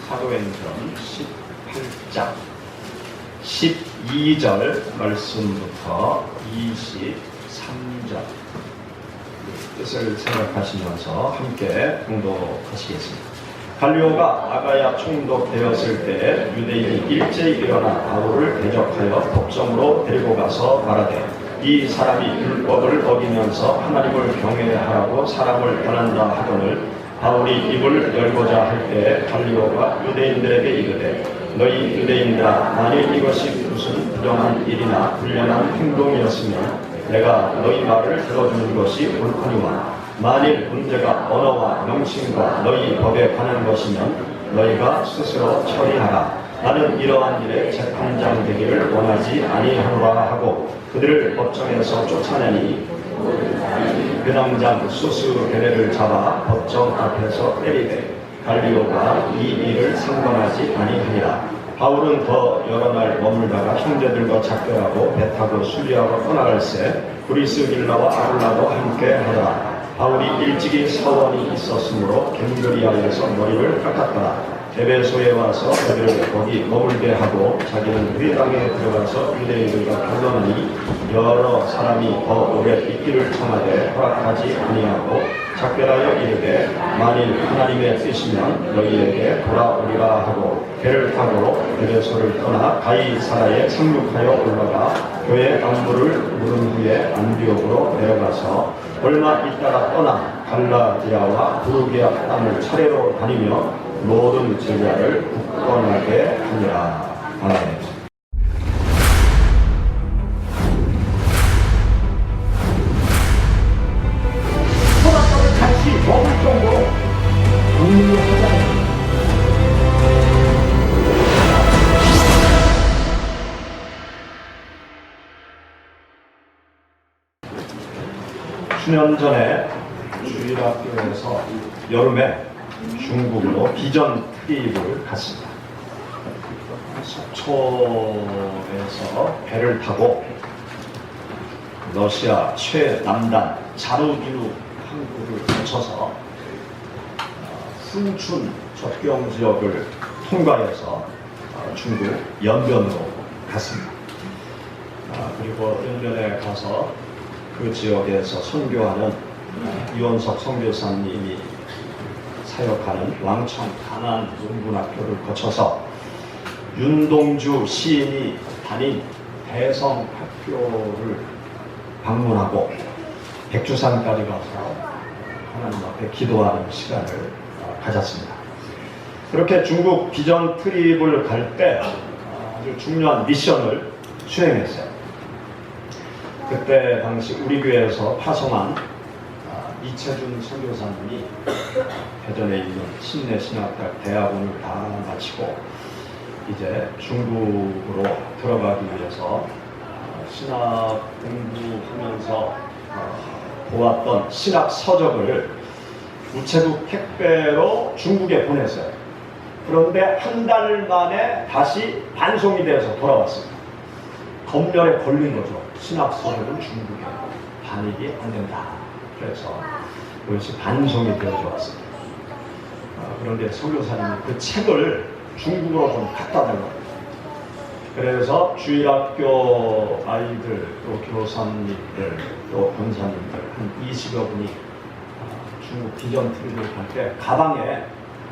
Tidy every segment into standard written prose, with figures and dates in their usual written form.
사도행전 18장 12절 말씀부터 23절 뜻을 생각하시면서 함께 공독하시겠습니다. 갈리오가 아가야 총독되었을 때 유대인이 일제히 일어나 바울을 대적하여 법정으로 데리고 가서 말하되 이 사람이 율법을 어기면서 하나님을 경외하라고 사람을 권한다 하거늘 바울이 입을 열고자 할 때 갈리오가 유대인들에게 이르되 너희 유대인들아 만일 이것이 무슨 부정한 일이나 불량한 행동이었으면 내가 너희 말을 들어주는 것이 옳거니와 만일 문제가 언어와 명칭과 너희 법에 관한 것이면 너희가 스스로 처리하라. 나는 이러한 일에 재판장 되기를 원하지 아니하노라 하고 그들을 법정에서 쫓아내니 그 당장 수수께레를 잡아 법정 앞에서 때리되 갈리오가 이 일을 상관하지 아니하니라. 바울은 더 여러 날 머물다가 형제들과 작별하고 배 타고 수리하러 떠나갈새 브리스길라와 아굴라도 함께 하더라. 바울이 일찍이 서원이 있었으므로 갱그리아에서 머리를 깎았더라. 에베소에 와서 그들을 거기 머물게 하고 자기는 그 땅에 들어가서 유대인들과 결론하니 여러 사람이 더 오래 있기를 청하되 허락하지 아니하고 작별하여 이르되 만일 하나님의 뜻이면 너희에게 돌아오리라 하고 배를 타고 에베소를 떠나 가이사라에 상륙하여 올라가 교회 안부를 물은 후에 안디옥으로 내려가서 얼마 있다가 떠나 갈라디아와 부르기아 땅을 차례로 다니며 모든 제자를 굳건하게 하니라. 아멘. 소나무를 같이 먹을 정도로 공유하자. 수년 전에 주일학교에서 여름에 중국으로 비전 트립을 갔습니다. 속초에서 배를 타고 러시아 최남단 자루기루 항구를 거쳐서 훈춘 접경 지역을 통과해서 중국 연변으로 갔습니다. 그리고 연변에 가서 그 지역에서 선교하는 이원석 선교사님이 사역하는 왕청 가난 농군학교를 거쳐서 윤동주 시인이 다닌 대성학교를 방문하고 백두산까지 가서 하나님 앞에 기도하는 시간을 가졌습니다. 그렇게 중국 비전 트립을 갈 때 아주 중요한 미션을 수행했어요. 그때 당시 우리 교회에서 파송한 이채준 선교사님이 대전에 있는 신내신학대학 대학원을 다 마치고 이제 중국으로 들어가기 위해서 신학 공부하면서 보았던 신학 서적을 우체국 택배로 중국에 보냈어요. 그런데 한 달 만에 다시 반송이 돼서 돌아왔습니다. 검열에 걸린 거죠. 신학 서적은 중국에 반입이 안 된다. 그래서 그것이 반송이 되어져 왔습니다. 그런데 선교사님이 그 책을 중국어로 좀 갖다 달라고. 그래서 주일학교 아이들, 또 교사님들, 또 권사님들 한 20여 분이 중국 비전 트립을 갈 때 가방에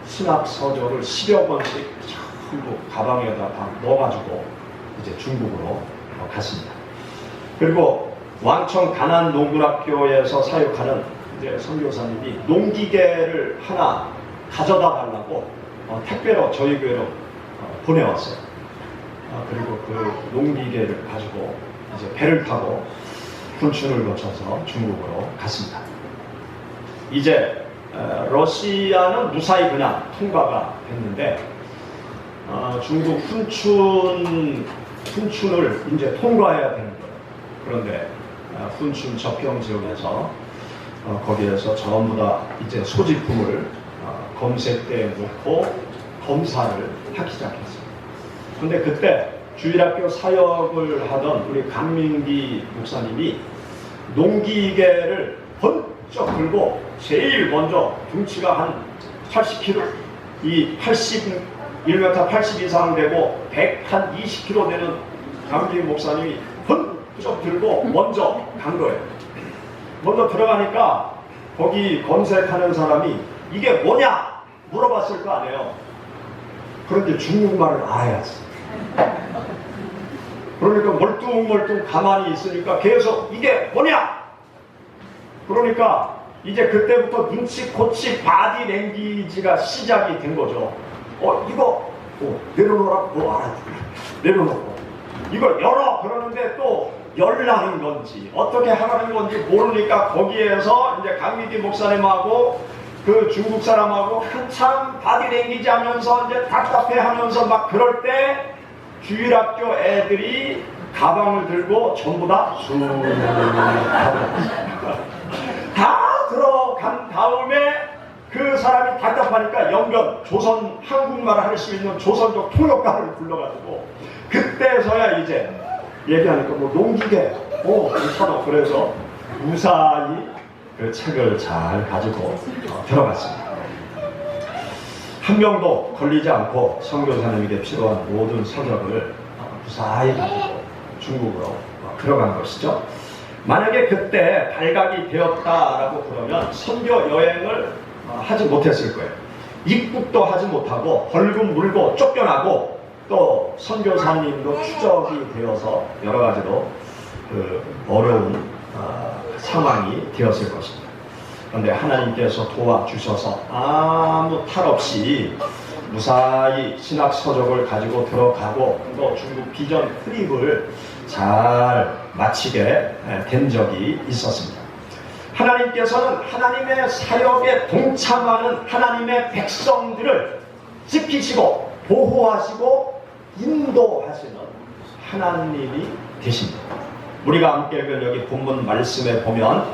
신학 서적을 10여 권씩 전부 가방에다 다 넣어가지고 이제 중국으로 갔습니다. 그리고 왕청 가난 농군학교에서 사역하는 이제 선교사님이 농기계를 하나 가져다 달라고 택배로 저희 교회로 보내왔어요. 그리고 그 농기계를 가지고 이제 배를 타고 훈춘을 거쳐서 중국으로 갔습니다. 이제 러시아는 무사히 그냥 통과가 됐는데 중국 훈춘을 이제 통과해야 되는 거예요. 그런데 훈춘 접경 지역에서 거기에서 전부 다 이제 소지품을 검색대에 놓고 검사를 하기 시작했습니다. 그런데 그때 주일학교 사역을 하던 우리 강민기 목사님이 농기계를 번쩍 들고 제일 먼저 등치가 한 80kg 이 1m 80 이상 되고 120kg 되는 강주인 목사님이 훌쩍 들고 먼저 간 거예요. 먼저 들어가니까 거기 검색하는 사람이 이게 뭐냐 물어봤을 거 아니에요. 그런데 중국말을 알아야지. 그러니까 멀뚱멀뚱 가만히 있으니까 계속 이게 뭐냐? 그러니까 이제 그때부터 눈치, 코치, 바디 랭귀지가 시작이 된 거죠. 이거 내려놓으라. 알았다. 내려놓고 이거 열어 그러는데 또 열라는 건지 어떻게 하라는 건지 모르니까 거기에서 이제 강미기 목사님하고 그 중국 사람하고 한참 바디 랭귀지 하면서 이제 답답해 하면서 막 그럴 때 주일학교 애들이 가방을 들고 전부 다 들어간 다음에 그 사람이 답답하니까 연변 조선 한국말을 할 수 있는 조선족 통역가를 불러가지고 그때서야 이제 얘기하니까 뭐 농기계 괜찮아. 그래서 무사히 그 책을 잘 가지고 들어갔습니다. 한 명도 걸리지 않고 선교사님에게 필요한 모든 서적을 무사히 가지고 중국으로 들어간 것이죠. 만약에 그때 발각이 되었다라고 그러면 선교 여행을 하지 못했을 거예요. 입국도 하지 못하고 벌금 물고 쫓겨나고 또 선교사님도 추적이 되어서 여러 가지로 그 어려운 상황이 되었을 것입니다. 그런데 하나님께서 도와주셔서 아무 탈 없이 무사히 신학 서적을 가지고 들어가고 또 중국 비전 트립을 잘 마치게 된 적이 있었습니다. 하나님께서는 하나님의 사역에 동참하는 하나님의 백성들을 지키시고 보호하시고 인도하시는 하나님이 되십니다. 우리가 함께 읽은 여기 본문 말씀에 보면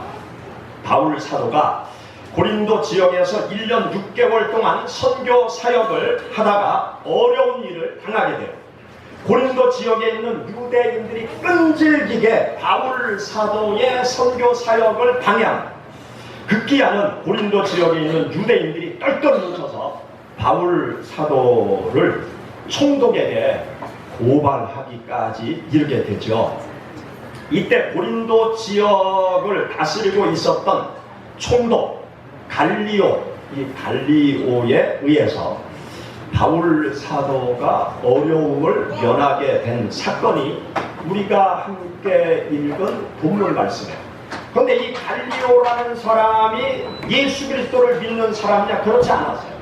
바울 사도가 고린도 지역에서 1년 6개월 동안 선교 사역을 하다가 어려운 일을 당하게 돼요. 고린도 지역에 있는 유대인들이 끈질기게 바울 사도의 선교 사역을 방해합니다. 급기야는 고린도 지역에 있는 유대인들이 똘똘 뭉쳐서 바울 사도를 총독에게 고발하기까지 이르게 되죠. 이때 고린도 지역을 다스리고 있었던 총독 갈리오, 이 갈리오에 의해서 바울 사도가 어려움을 면하게 된 사건이 우리가 함께 읽은 본문 말씀이에요. 그런데 이 갈리오라는 사람이 예수 그리스도를 믿는 사람이냐? 그렇지 않았어요.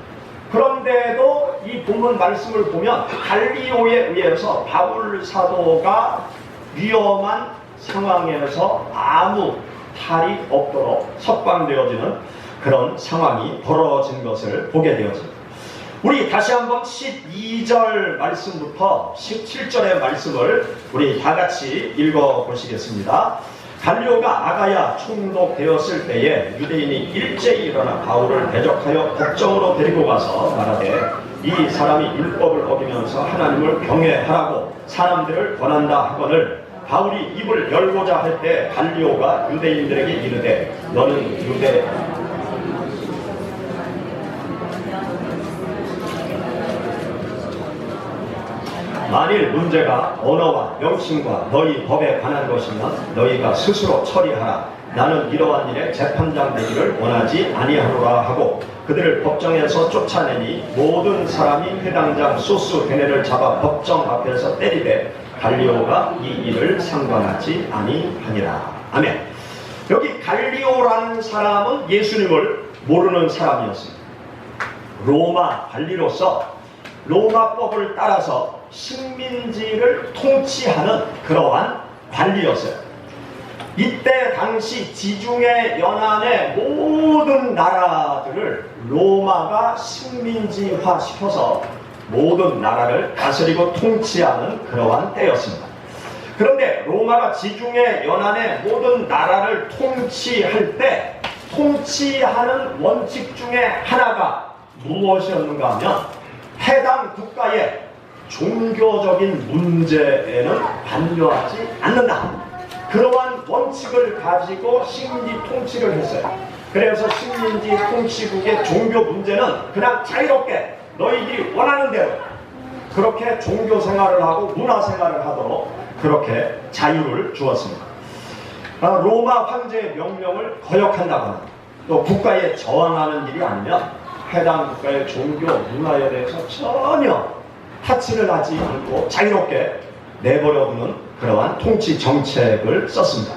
그런데도 이 본문 말씀을 보면 갈리오에 의해서 바울 사도가 위험한 상황에서 아무 탈이 없도록 석방되어지는 그런 상황이 벌어진 것을 보게 되어집니다. 우리 다시 한번 12절 말씀부터 17절의 말씀을 우리 다 같이 읽어보시겠습니다. 갈리오가 아가야 총독되었을 때에 유대인이 일제히 일어나 바울을 대적하여 법정으로 데리고 가서 말하되 이 사람이 율법을 어기면서 하나님을 경외하라고 사람들을 권한다 하거늘 바울이 입을 열고자 할 때 갈리오가 유대인들에게 이르되 너는 유대 만일 문제가 언어와 명칭과 너희 법에 관한 것이면 너희가 스스로 처리하라. 나는 이러한 일에 재판장 되기를 원하지 아니하노라 하고 그들을 법정에서 쫓아내니 모든 사람이 회당장 소스게네를 잡아 법정 앞에서 때리되 갈리오가 이 일을 상관하지 아니하니라. 아멘. 여기 갈리오라는 사람은 예수님을 모르는 사람이었습니다. 로마 관리로서 로마법을 따라서 식민지를 통치하는 그러한 관리였어요. 이때 당시 지중해 연안의 모든 나라들을 로마가 식민지화 시켜서 모든 나라를 다스리고 통치하는 그러한 때였습니다. 그런데 로마가 지중해 연안의 모든 나라를 통치할 때 통치하는 원칙 중에 하나가 무엇이었는가 하면 해당 국가의 종교적인 문제에는 관여하지 않는다. 그러한 원칙을 가지고 식민지 통치를 했어요. 그래서 식민지 통치국의 종교 문제는 그냥 자유롭게 너희들이 원하는 대로 그렇게 종교 생활을 하고 문화 생활을 하도록 그렇게 자유를 주었습니다. 로마 황제의 명령을 거역한다거나 또 국가에 저항하는 일이 아니면 해당 국가의 종교 문화에 대해서 전혀 타치를 하지 않고 자유롭게 내버려두는 그러한 통치 정책을 썼습니다.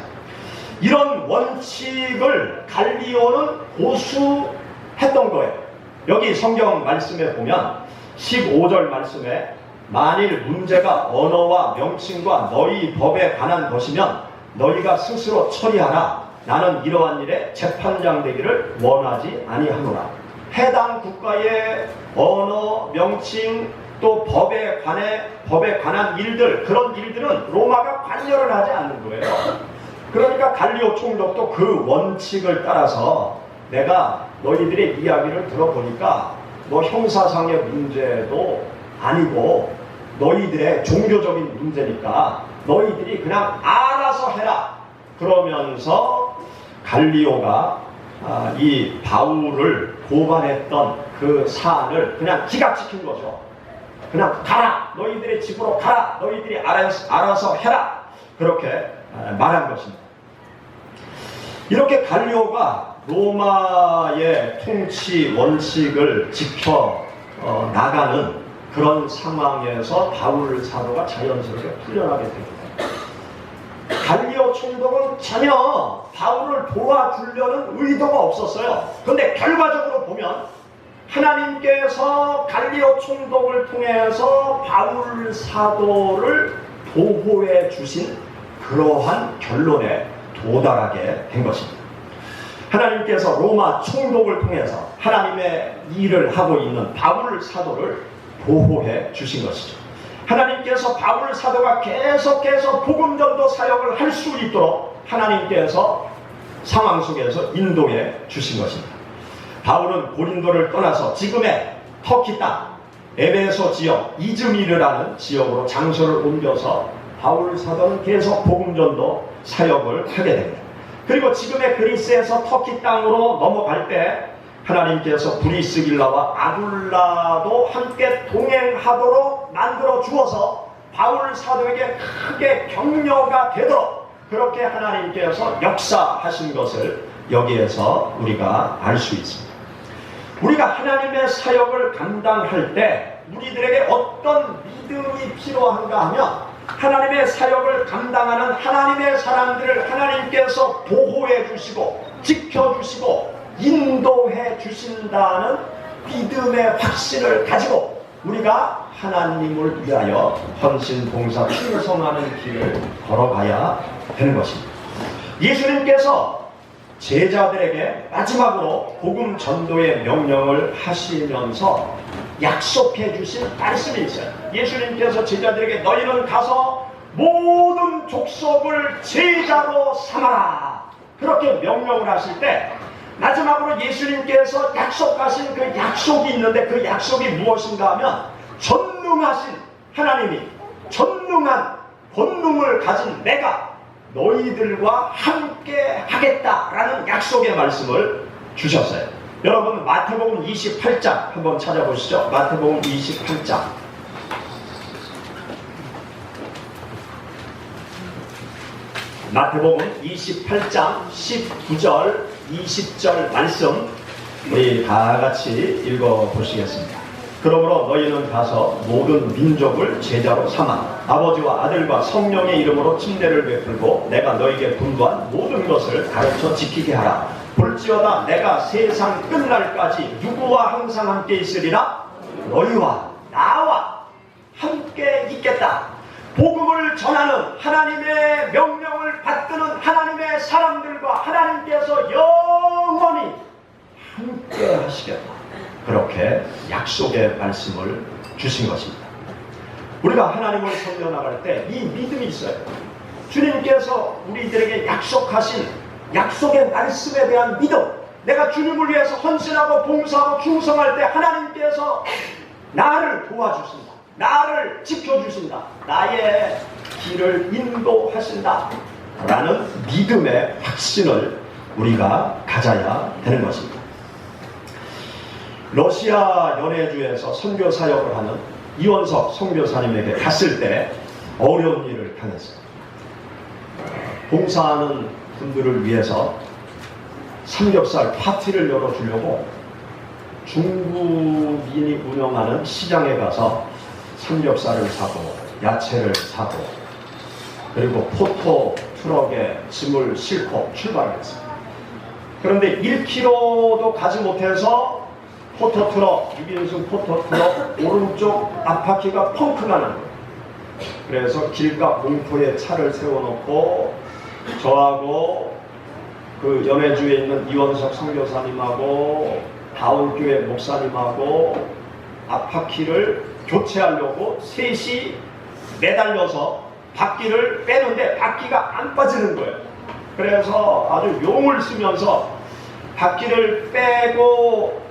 이런 원칙을 갈리오는 고수했던 거예요. 여기 성경 말씀에 보면 15절 말씀에 만일 문제가 언어와 명칭과 너희 법에 관한 것이면 너희가 스스로 처리하라. 나는 이러한 일에 재판장 되기를 원하지 아니하노라. 해당 국가의 언어, 명칭, 또 법에 관한 일들, 그런 일들은 로마가 관여를 하지 않는 거예요. 그러니까 갈리오 총독도 그 원칙을 따라서 내가 너희들의 이야기를 들어보니까 뭐 형사상의 문제도 아니고 너희들의 종교적인 문제니까 너희들이 그냥 알아서 해라. 그러면서 갈리오가 이 바울을 고발했던 그 사안을 그냥 기각시킨 거죠. 그냥 가라. 너희들의 집으로 가라. 너희들이 알아서 해라. 그렇게 말한 것입니다. 이렇게 갈리오가 로마의 통치 원칙을 지켜 나가는 그런 상황에서 바울 사도가 자연스럽게 풀려나게 됩니다. 갈리오 총독은 전혀 바울을 도와주려는 의도가 없었어요. 그런데 결과적으로 보면 하나님께서 갈리오 총독을 통해서 바울 사도를 보호해 주신 그러한 결론에 도달하게 된 것입니다. 하나님께서 로마 총독을 통해서 하나님의 일을 하고 있는 바울 사도를 보호해 주신 것이죠. 하나님께서 바울 사도가 계속해서 복음전도 사역을 할 수 있도록 하나님께서 상황 속에서 인도해 주신 것입니다. 바울은 고린도를 떠나서 지금의 터키 땅 에베소 지역 이즈미르라는 지역으로 장소를 옮겨서 바울 사도는 계속 복음전도 사역을 하게 됩니다. 그리고 지금의 그리스에서 터키 땅으로 넘어갈 때 하나님께서 브리스길라와 아굴라도 함께 동행하도록 만들어 주어서 바울 사도에게 크게 격려가 되도록 그렇게 하나님께서 역사하신 것을 여기에서 우리가 알 수 있습니다. 우리가 하나님의 사역을 감당할 때 우리들에게 어떤 믿음이 필요한가 하면 하나님의 사역을 감당하는 하나님의 사람들을 하나님께서 보호해 주시고 지켜주시고 인도해 주신다는 믿음의 확신을 가지고 우리가 하나님을 위하여 헌신, 봉사, 충성하는 길을 걸어가야 되는 것입니다. 예수님께서 제자들에게 마지막으로 복음 전도의 명령을 하시면서 약속해 주신 말씀이 있어요. 예수님께서 제자들에게 너희는 가서 모든 족속을 제자로 삼아라. 그렇게 명령을 하실 때 마지막으로 예수님께서 약속하신 그 약속이 있는데 그 약속이 무엇인가 하면 전능하신 하나님이 전능한 권능을 가진 내가 너희들과 함께 하겠다라는 약속의 말씀을 주셨어요. 여러분 마태복음 28장 한번 찾아보시죠. 마태복음 28장 마태복음 28장 19절 20절 말씀 우리 다 같이 읽어보시겠습니다. 그러므로 너희는 가서 모든 민족을 제자로 삼아 아버지와 아들과 성령의 이름으로 침례를 베풀고 내가 너희에게 분부한 모든 것을 가르쳐 지키게 하라. 볼지어다 내가 세상 끝날까지 누구와 항상 함께 있으리라. 너희와 나와 함께 있겠다. 복음을 전하는 하나님의 명령을 받드는 하나님의 사람들과 하나님께서 영원히 함께 하시겠다. 그렇게 약속의 말씀을 주신 것입니다. 우리가 하나님을 섬겨나갈 때 이 믿음이 있어요. 주님께서 우리들에게 약속하신 약속의 말씀에 대한 믿음, 내가 주님을 위해서 헌신하고 봉사하고 충성할 때 하나님께서 나를 도와주신다, 나를 지켜주신다, 나의 길을 인도하신다 라는 믿음의 확신을 우리가 가져야 되는 것입니다. 러시아 연해주에서 선교 사역을 하는 이원석 선교사님에게 갔을 때 어려운 일을 당했어요. 봉사하는 분들을 위해서 삼겹살 파티를 열어주려고 중국인이 운영하는 시장에 가서 삼겹살을 사고 야채를 사고 그리고 포토 트럭에 짐을 싣고 출발을 했어요. 그런데 1km도 가지 못해서 포토트럭, 6인승 포토트럭 오른쪽 앞바퀴가 펑크 나는 거예요. 그래서 길가 공터에 차를 세워놓고 저하고 그 연해주에 있는 이원석 선교사님하고 다운교회 목사님하고 앞바퀴를 교체하려고 셋이 매달려서 바퀴를 빼는데 바퀴가 안 빠지는 거예요. 그래서 아주 용을 쓰면서 바퀴를 빼고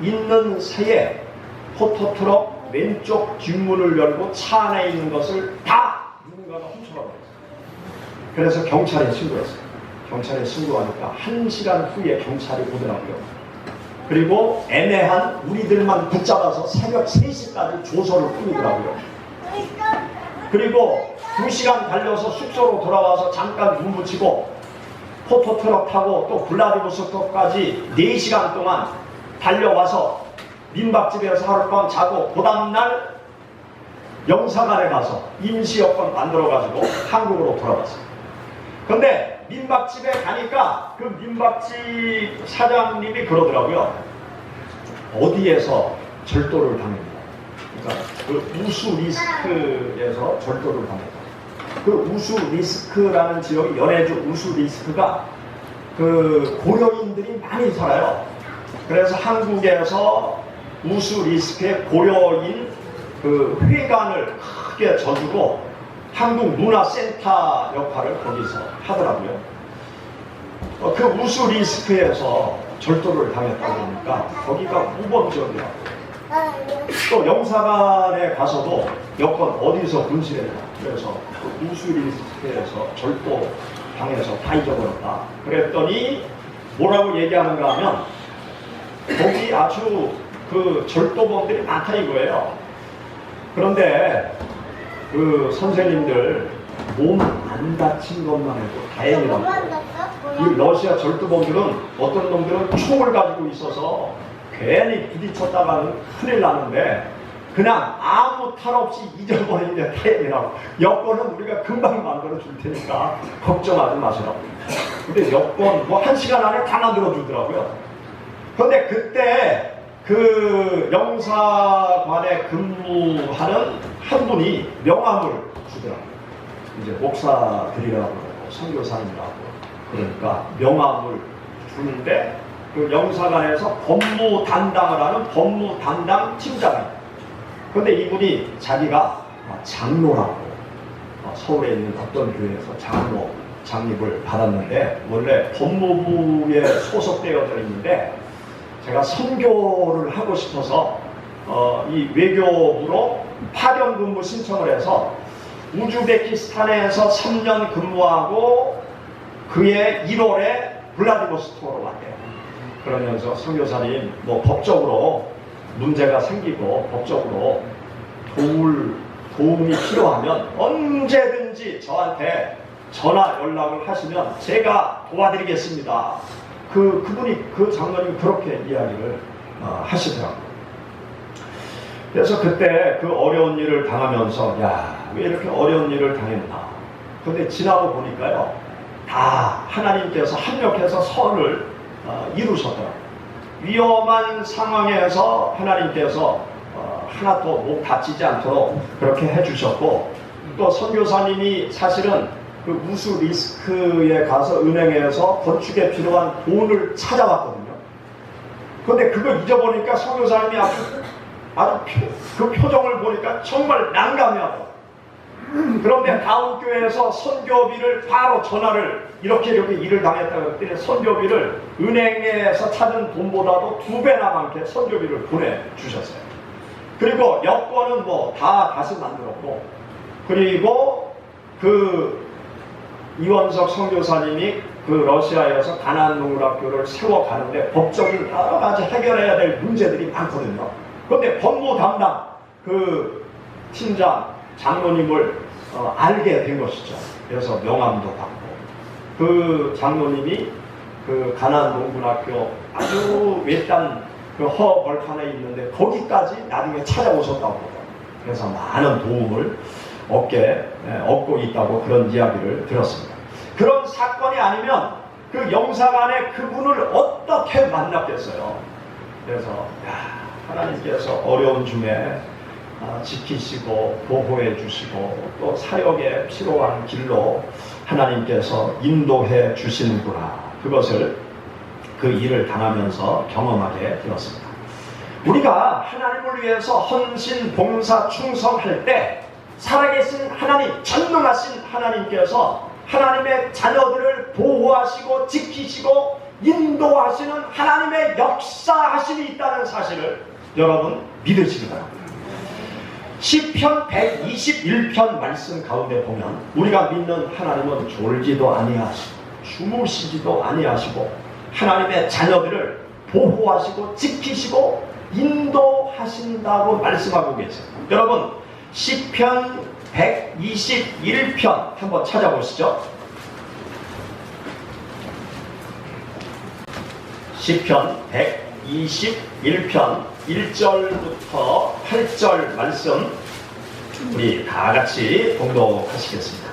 있는 새에 포토트럭 왼쪽 뒷문을 열고 차 안에 있는 것을 다 누군가가 훔쳐가버렸어요. 그래서 경찰에 신고했어요. 경찰에 신고하니까 1시간 후에 경찰이 오더라고요. 그리고 애매한 우리들만 붙잡아서 새벽 3시까지 조서를 뿌리더라고요. 그리고 2시간 달려서 숙소로 돌아와서 잠깐 눈 붙이고 포토트럭 타고 또 블라디보스토크까지 4시간 동안 달려와서 민박집에서 하룻밤 자고 그 다음날 영사관에 가서 임시 여권 만들어가지고 한국으로 돌아왔어요. 근데 민박집에 가니까 그 민박집 사장님이 그러더라고요. 어디에서 절도를 당했냐. 그러니까 그 우수 리스크에서 절도를 당했다. 그 우수 리스크라는 지역이 연해주 우수 리스크가 그 고려인들이 많이 살아요. 그래서 한국에서 우수 리스크의 고려인 그 회관을 크게 져주고 한국문화센터 역할을 거기서 하더라고요. 그 우수 리스크에서 절도를 당했다고 하니까 거기가 우범지역이라고. 또 영사관에 가서도 여권 어디서 분실했냐. 그래서 그 우수 리스크에서 절도 당해서 다 잊어버렸다. 그랬더니 뭐라고 얘기하는가 하면 거기 아주 그 절도범들이 많다 이거예요. 그런데 그 선생님들 몸 안 다친 것만 해도 다행이라고. 이 러시아 절도범들은 어떤 놈들은 총을 가지고 있어서 괜히 부딪혔다가는 큰일 나는데 그냥 아무 탈 없이 잊어버린 게 다행이라고. 여권은 우리가 금방 만들어 줄 테니까 걱정하지 마시라고. 근데 여권 뭐 1시간 안에 다 만들어 주더라고요. 그런데 그때 그 영사관에 근무하는 한 분이 명함을 주더라고요. 이제 목사들이라고 그러고 선교사님이라고 그러니까 명함을 주는데 그 영사관에서 법무 담당을 하는 법무 담당 팀장이에요. 그런데 이분이 자기가 장로라고 서울에 있는 어떤 교회에서 장로 장립을 받았는데 원래 법무부에 소속되어져 있는데 제가 선교를 하고 싶어서 이 외교부로 파견 근무 신청을 해서 우즈베키스탄에서 3년 근무하고 그해 1월에 블라디보스토크로 왔대요. 그러면서 선교사님 뭐 법적으로 문제가 생기고 법적으로 도움이 필요하면 언제든지 저한테 전화 연락을 하시면 제가 도와드리겠습니다. 그분이 그 장로님이 그렇게 이야기를 하시더라고요. 그래서 그때 그 어려운 일을 당하면서 야, 왜 이렇게 어려운 일을 당했나. 근데 지나고 보니까요, 다 하나님께서 합력해서 선을 이루셨더라고요. 위험한 상황에서 하나님께서 하나도 목 다치지 않도록 그렇게 해주셨고, 또 선교사님이 사실은 그 우수 리스크에 가서 은행에서 건축에 필요한 돈을 찾아왔거든요. 그런데 그걸 잊어보니까 선교사님이 아주 그 표정을 보니까 정말 난감해하고, 그런데 다음 교회에서 선교비를 바로 전화를 이렇게 일을 당했다고 했더니 선교비를 은행에서 찾은 돈보다도 2배나 많게 선교비를 보내주셨어요. 그리고 여권은 뭐 다 다시 만들었고, 그리고 그 이원석 선교사님이 그 러시아에서 가나안 농구학교를 세워가는데 법적인 여러 가지 해결해야 될 문제들이 많거든요. 그런데 법무 담당 그 팀장 장로님을 알게 된 것이죠. 그래서 명함도 받고 그 장로님이 그 가나안 농구학교 아주 외딴 그 허벌판에 있는데 거기까지 나중에 찾아오셨다고 합니다. 그래서 많은 도움을 얻고 있다고 그런 이야기를 들었습니다. 그런 사건이 아니면 그 영사관에 그분을 어떻게 만났겠어요. 그래서 하나님께서 어려운 중에 지키시고 보호해 주시고 또 사역에 필요한 길로 하나님께서 인도해 주시는구나. 그것을 그 일을 당하면서 경험하게 되었습니다. 우리가 하나님을 위해서 헌신, 봉사, 충성할 때 살아계신 하나님, 전능하신 하나님께서 하나님의 자녀들을 보호하시고 지키시고 인도하시는 하나님의 역사하심이 있다는 사실을 여러분 믿으시기 바랍니다. 시편 121편 말씀 가운데 보면 우리가 믿는 하나님은 졸지도 아니하시고 주무시지도 아니하시고 하나님의 자녀들을 보호하시고 지키시고 인도하신다고 말씀하고 계세요. 여러분 시편 121편 한번 찾아보시죠. 시편 121편 1절부터 8절 말씀 우리 다 같이 봉독하시겠습니다.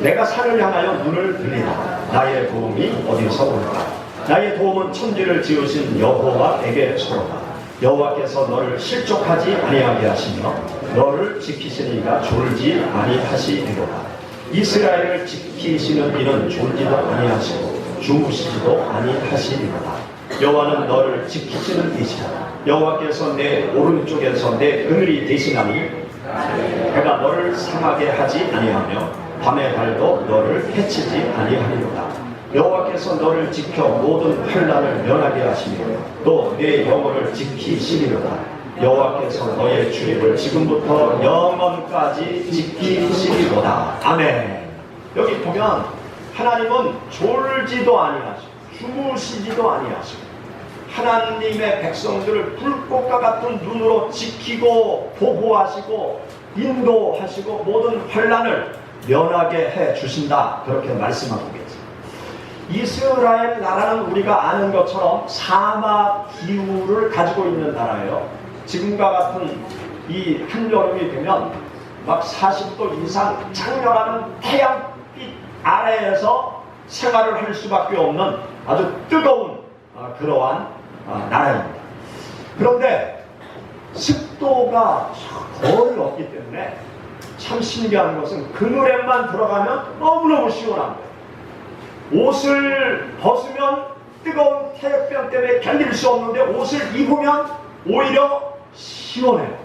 내가 산을 향하여 눈을 들리라. 나의 도움이 어디서 올까? 나의 도움은 천지를 지으신 여호와에게서로다. 여호와께서 너를 실족하지 아니하게 하시며 너를 지키시니가 졸지 아니하시리로다. 이스라엘을 지키시는 이는 졸지도 아니하시고 주무시지도 아니하시리로다. 여호와는 너를 지키시는 이시라. 여호와께서 내 오른쪽에서 내 그늘이 되시나니 그가 너를 상하게 하지 아니하며 밤의 달도 너를 해치지 아니하리로다. 여호와께서 너를 지켜 모든 환난을 면하게 하시며 또 내 영혼을 지키시리로다. 여호와께서 너의 주입을 지금부터 영원까지 지키시리로다. 아멘. 여기 보면 하나님은 졸지도 아니하시고 주무시지도 아니하시고 하나님의 백성들을 불꽃과 같은 눈으로 지키고 보호하시고 인도하시고 모든 환난을 면하게 해 주신다. 그렇게 말씀하고 계세요. 이스라엘 나라는 우리가 아는 것처럼 사막 기후를 가지고 있는 나라예요. 지금과 같은 이 한여름이 되면 막 40도 이상 장렬하는 태양빛 아래에서 생활을 할 수밖에 없는 아주 뜨거운 그러한 나라입니다. 그런데 습도가 거의 없기 때문에 참 신기한 것은 그늘에만 들어가면 너무너무 시원한 거예요. 옷을 벗으면 뜨거운 태엽병 때문에 견딜 수 없는데 옷을 입으면 오히려 시원해요.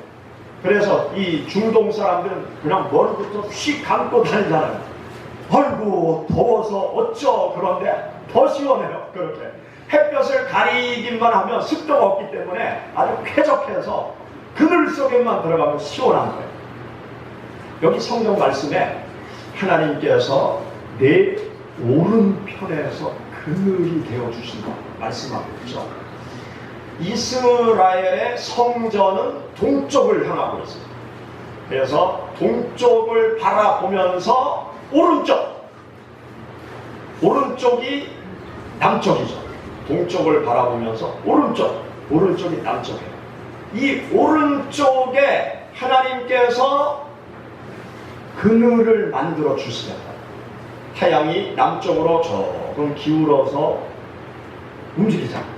그래서 이 중동 사람들은 그냥 머리부터 휙 감고 다니잖아요. 아이고 더워서 어쩌. 그런데 더 시원해요. 그렇게 햇볕을 가리기만 하면 습도가 없기 때문에 아주 쾌적해서 그늘 속에만 들어가면 시원한 거예요. 여기 성경 말씀에 하나님께서 내 오른편에서 그늘이 되어주신다 말씀하고 있죠. 이스라엘의 성전은 동쪽을 향하고 있습니다. 그래서 동쪽을 바라보면서 오른쪽이 남쪽이죠. 동쪽을 바라보면서 오른쪽이 남쪽이에요. 이 오른쪽에 하나님께서 그늘을 만들어 주시겠다. 태양이 남쪽으로 조금 기울어서 움직이잖아요.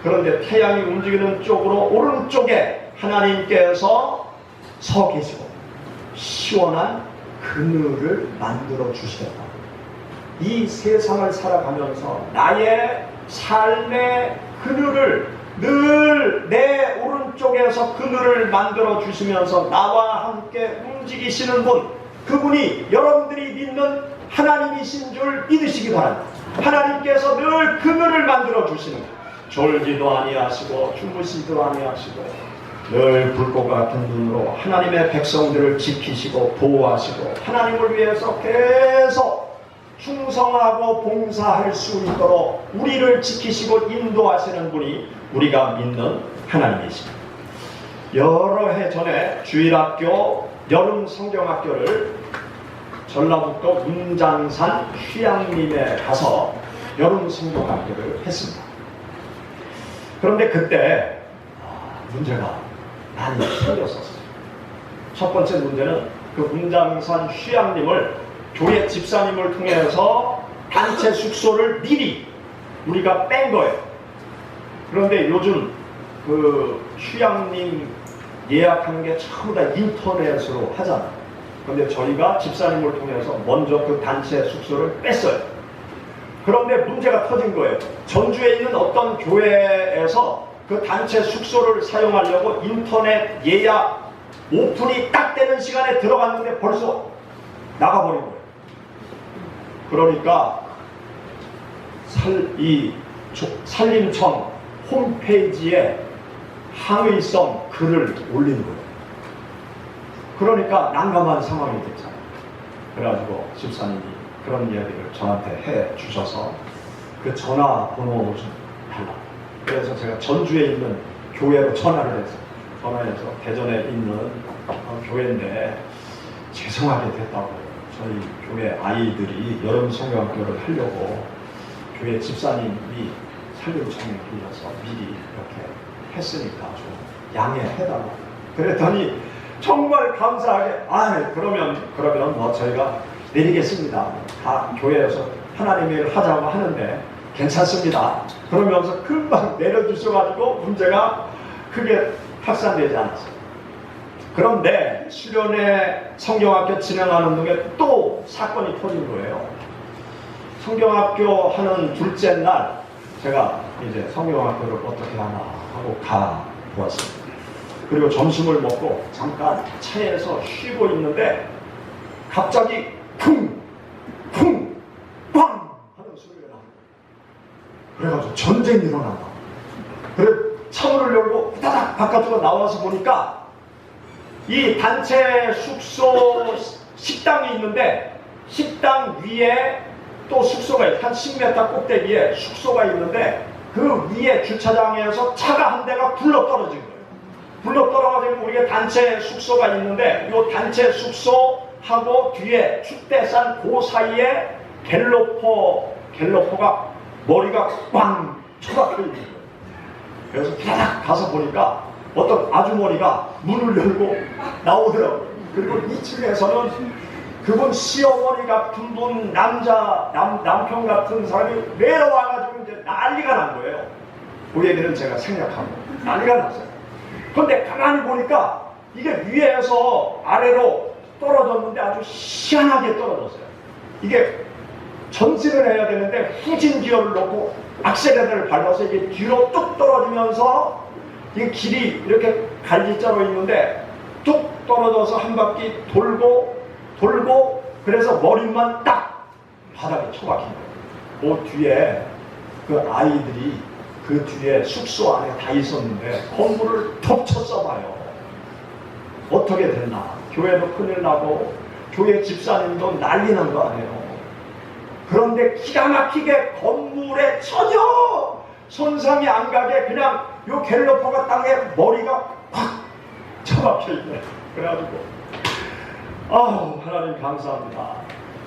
그런데 태양이 움직이는 쪽으로 오른쪽에 하나님께서 서 계시고 시원한 그늘을 만들어 주시겠다. 이 세상을 살아가면서 나의 삶의 그늘을 늘 내 오른쪽에서 그늘을 만들어 주시면서 나와 함께 움직이시는 분, 그분이 여러분들이 믿는 하나님이신 줄 믿으시기 바랍니다. 하나님께서 늘 그늘을 만들어 주시는 거예요. 졸지도 아니하시고 주무시지도 아니하시고 늘 불꽃과 같은 눈으로 하나님의 백성들을 지키시고 보호하시고 하나님을 위해서 계속 충성하고 봉사할 수 있도록 우리를 지키시고 인도하시는 분이 우리가 믿는 하나님이십니다. 여러 해 전에 주일학교 여름 성경학교를 전라북도 문장산 휴양림에 가서 여름 성경학교를 했습니다. 그런데 그때 문제가 많이 생겼었어요. 첫 번째 문제는 그 문장산 휴양림을 교회 집사님을 통해서 단체 숙소를 미리 우리가 뺀 거예요. 그런데 요즘 그 휴양림 예약하는 게 전부 다 인터넷으로 하잖아요. 그런데 저희가 집사님을 통해서 먼저 그 단체 숙소를 뺐어요. 그런데 문제가 터진 거예요. 전주에 있는 어떤 교회에서 그 단체 숙소를 사용하려고 인터넷 예약 오픈이 딱 되는 시간에 들어갔는데 벌써 나가버린 거예요. 그러니까 산림청 홈페이지에 항의성 글을 올린 거예요. 그러니까 난감한 상황이 됐잖아요. 그래가지고 집사님이 그런 이야기를 저한테 해 주셔서 그 전화번호 좀 달라. 그래서 제가 전주에 있는 교회로 전화를 해서 전화해서 대전에 있는 교회인데 죄송하게 됐다고 저희 교회 아이들이 여름 성경학교를 하려고 교회 집사님이 산림청에 빌려서 미리 이렇게 했으니까 좀 양해해달라고. 그랬더니 정말 감사하게 그러면 뭐 저희가 내리겠습니다. 다 교회에서 하나님의 일을 하자고 하는데 괜찮습니다. 그러면서 금방 내려주셔가지고 문제가 크게 확산되지 않았어요. 그런데 수련회 성경학교 진행하는 중에 또 사건이 터진 거예요. 성경학교 하는 둘째 날 제가 이제 성경학교를 어떻게 하나 하고 가 보았습니다. 그리고 점심을 먹고 잠깐 차에서 쉬고 있는데 갑자기 쿵! 쿵! 빵! 하는 소리가 나요. 그래가지고 전쟁이 일어나나. 그래 창문을 열고 후다닥 바깥으로 나와서 보니까 이 단체 숙소 식당이 있는데 식당 위에 또 숙소가 있어요. 한 10m 꼭대기에 숙소가 있는데 그 위에 주차장에서 차가 한 대가 굴러 떨어진 거예요. 굴러 떨어지면 우리가 단체 숙소가 있는데 이 단체 숙소하고 뒤에 축대산 그 사이에 갤로퍼가 머리가 꽝 쳐박혀 있는 거예요. 그래서 딱 가서 보니까 어떤 아주머니가 문을 열고 나오더라고요. 그리고 2층에서는 그분 시어머니 같은 분, 남편 같은 사람이 내려와가지고 이제 난리가 난 거예요. 그 얘기는 제가 생략하고 난리가 났어요. 그런데 가만히 보니까 이게 위에서 아래로 떨어졌는데 아주 희한하게 떨어졌어요. 이게 전진을 해야 되는데 후진 기어를 넣고 악셀레터를 밟아서 이게 뒤로 뚝 떨어지면서 이게 길이 이렇게 갈기자로 있는데 뚝 떨어져서 한 바퀴 돌고 그래서 머리만 딱 바닥에 처박힌 거예요. 그 뒤에 그 아이들이 그 뒤에 숙소 안에 다 있었는데 건물을 덮쳤어 봐요. 어떻게 됐나. 교회도 큰일 나고 교회 집사님도 난리 난 거 아니에요. 그런데 기가 막히게 건물에 전혀 손상이 안 가게 그냥 요 갤러퍼가 땅에 머리가 확 처박혀 있네. 그래가지고 하나님 감사합니다.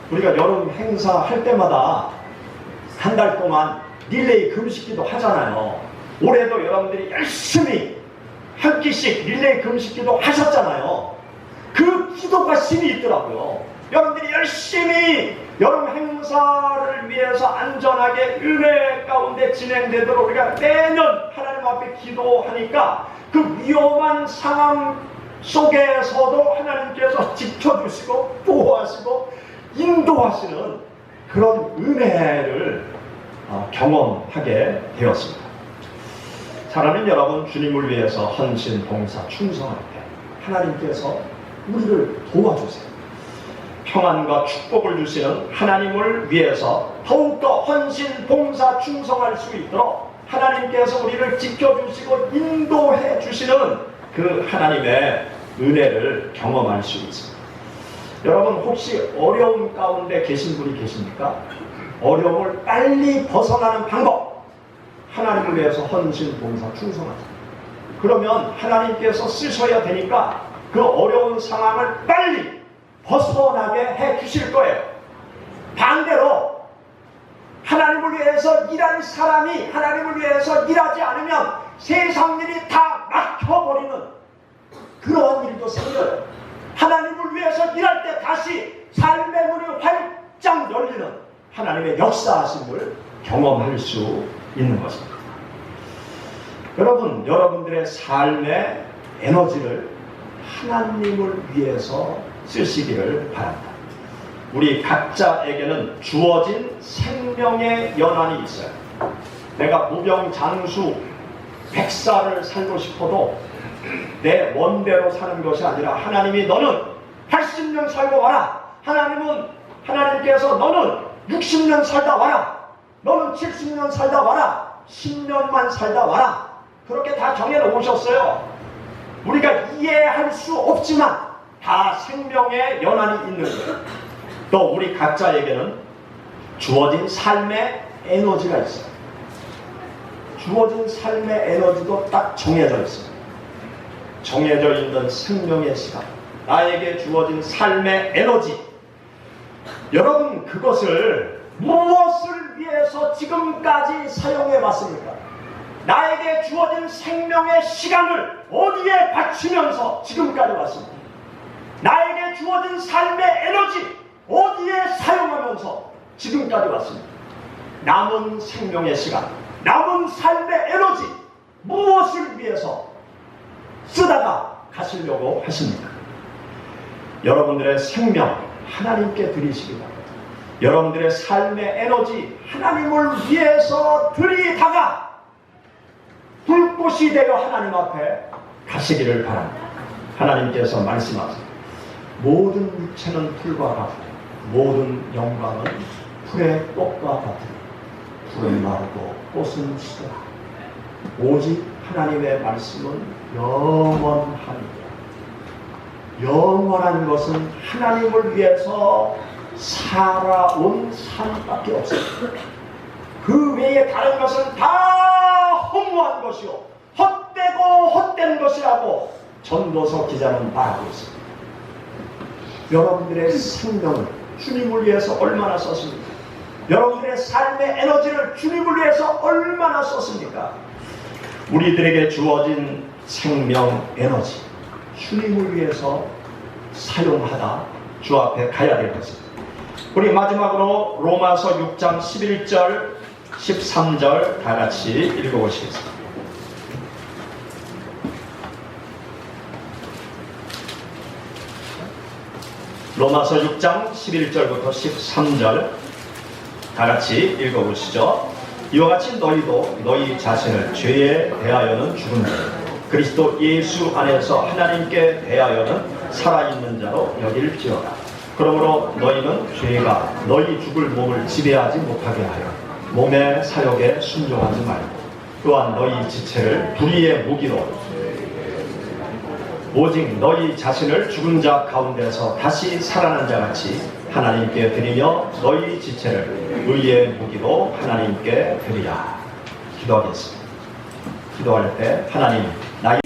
우리가 여름 행사 할 때마다 한 달 동안 릴레이 금식기도 하잖아요. 올해도 여러분들이 열심히 한 끼씩 릴레이 금식기도 하셨잖아요. 그 기도가 힘이 있더라고요. 여러분들이 열심히 여름 행사를 위해서 안전하게 은혜 가운데 진행되도록 우리가 매년 하나님 앞에 기도하니까 그 위험한 상황 속에서도 하나님께서 지켜주시고 보호하시고 인도하시는 그런 은혜를 경험하게 되었습니다. 사랑하는 여러분, 주님을 위해서 헌신, 봉사, 충성할 때 하나님께서 우리를 도와주세요. 평안과 축복을 주시는 하나님을 위해서 더욱더 헌신, 봉사, 충성할 수 있도록 하나님께서 우리를 지켜주시고 인도해 주시는 그 하나님의 은혜를 경험할 수 있습니다. 여러분 혹시 어려움 가운데 계신 분이 계십니까? 어려움을 빨리 벗어나는 방법, 하나님을 위해서 헌신, 봉사, 충성하자. 그러면 하나님께서 쓰셔야 되니까 그 어려운 상황을 빨리 벗어나게 해 주실 거예요. 반대로 하나님을 위해서 일하는 사람이 하나님을 위해서 일하지 않으면 세상 일이 다 막혀버리는 그러한 일도 생겨요. 하나님을 위해서 일할 때 다시 삶의 문이 활짝 열리는 하나님의 역사하심을 경험할 수 있는 것입니다. 여러분, 여러분들의 삶의 에너지를 하나님을 위해서 쓰시기를 바랍니다. 우리 각자에게는 주어진 생명의 연한이 있어요. 내가 무병장수 100살을 살고 싶어도 내 원대로 사는 것이 아니라 하나님이 너는 80년 살고 와라. 하나님께서 너는 60년 살다 와라. 너는 70년 살다 와라. 10년만 살다 와라. 그렇게 다 정해놓으셨어요. 우리가 이해할 수 없지만 다 생명의 연한이 있는 거예요. 또 우리 각자에게는 주어진 삶의 에너지가 있어요. 주어진 삶의 에너지도 딱 정해져 있어요. 정해져 있는 생명의 시간, 나에게 주어진 삶의 에너지. 여러분, 그것을 무엇을 위해서 지금까지 사용해 왔습니까? 나에게 주어진 생명의 시간을 어디에 바치면서 지금까지 왔습니까? 나에게 주어진 삶의 에너지 어디에 사용하면서 지금까지 왔습니까? 남은 생명의 시간, 남은 삶의 에너지 무엇을 위해서 쓰다가 가시려고 하십니까? 여러분들의 생명 하나님께 드리시기 바랍니다. 여러분들의 삶의 에너지 하나님을 위해서 드리다가 불꽃이 되어 하나님 앞에 가시기를 바랍니다. 하나님께서 말씀하세요. 모든 육체는 풀과 같고 모든 영광은 풀의 꽃과 같으니 풀은 마르고 꽃은 시들어 오직 하나님의 말씀은 영원하니라. 영원한 것은 하나님을 위해서 살아온 삶밖에 없습니다. 그 외에 다른 것은 다 허무한 것이요 헛되고 헛된 것이라고 전도서 기자는 말하고 있습니다. 여러분들의 생명을 주님을 위해서 얼마나 썼습니까? 여러분들의 삶의 에너지를 주님을 위해서 얼마나 썼습니까? 우리들에게 주어진 생명 에너지 주님을 위해서 사용하다 주 앞에 가야 될 것입니다. 우리 마지막으로 로마서 6장 11절 13절 다 같이 읽어보시겠습니다. 로마서 6장 11절부터 13절 다 같이 읽어보시죠. 이와 같이 너희도 너희 자신을 죄에 대하여는 죽은 자 그리스도 예수 안에서 하나님께 대하여는 살아있는 자로 여길지어다. 그러므로 너희는 죄가 너희 죽을 몸을 지배하지 못하게 하여 몸의 사욕에 순종하지 말고 또한 너희 지체를 불의의 무기로 오직 너희 자신을 죽은 자 가운데서 다시 살아난 자 같이 하나님께 드리며 너희 지체를 의의 무기로 하나님께 드리라. 기도하겠습니다. 기도할 때 하나님 나의